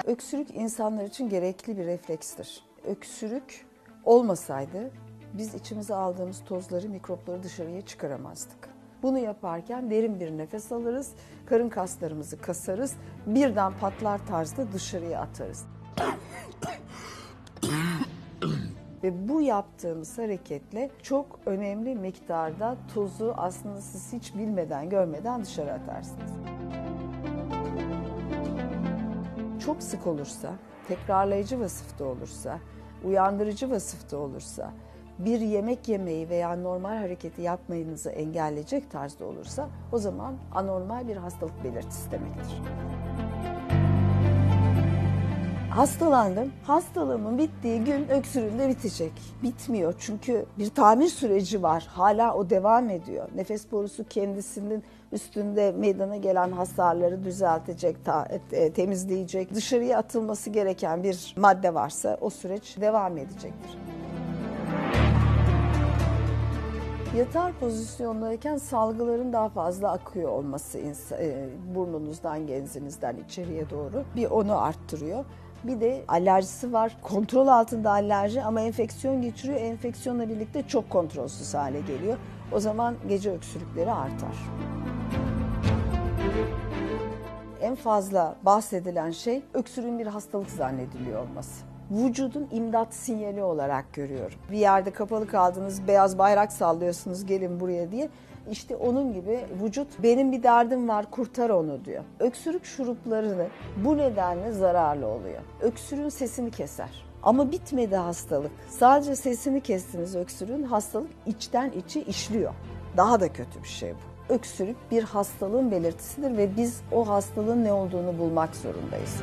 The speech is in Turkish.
Öksürük insanlar için gerekli bir reflekstir. Öksürük olmasaydı biz içimize aldığımız tozları, mikropları dışarıya çıkaramazdık. Bunu yaparken derin bir nefes alırız, karın kaslarımızı kasarız, birden patlar tarzda dışarıya atarız. Ve bu yaptığımız hareketle çok önemli miktarda tozu aslında siz hiç bilmeden, görmeden dışarı atarsınız. Çok sık olursa, tekrarlayıcı vasıfta olursa, uyandırıcı vasıfta olursa, bir yemek yemeyi veya normal hareketi yapmayınızı engelleyecek tarzda olursa o zaman anormal bir hastalık belirtisi demektir. Hastalandım. Hastalığımın bittiği gün öksürüğüm de bitecek. Bitmiyor çünkü bir tamir süreci var. Hala o devam ediyor. Nefes borusu kendisinin üstünde meydana gelen hasarları düzeltecek, temizleyecek. Dışarıya atılması gereken bir madde varsa o süreç devam edecektir. Yatar pozisyondayken salgıların daha fazla akıyor olması burnunuzdan, genzinizden içeriye doğru bir onu arttırıyor. Bir de alerjisi var. Kontrol altında alerji ama enfeksiyon geçiriyor. Enfeksiyonla birlikte çok kontrolsüz hale geliyor. O zaman gece öksürükleri artar. En fazla bahsedilen şey öksürüğün bir hastalık zannediliyor olması. Vücudun imdat sinyali olarak görüyorum. Bir yerde kapalı kaldınız, beyaz bayrak sallıyorsunuz gelin buraya diye. İşte onun gibi vücut benim bir derdim var kurtar onu diyor. Öksürük şurupları bu nedenle zararlı oluyor. Öksürüğün sesini keser. Ama bitmedi hastalık. Sadece sesini kestiniz öksürüğün, hastalık içten içe işliyor. Daha da kötü bir şey bu. Öksürük bir hastalığın belirtisidir ve biz o hastalığın ne olduğunu bulmak zorundayız.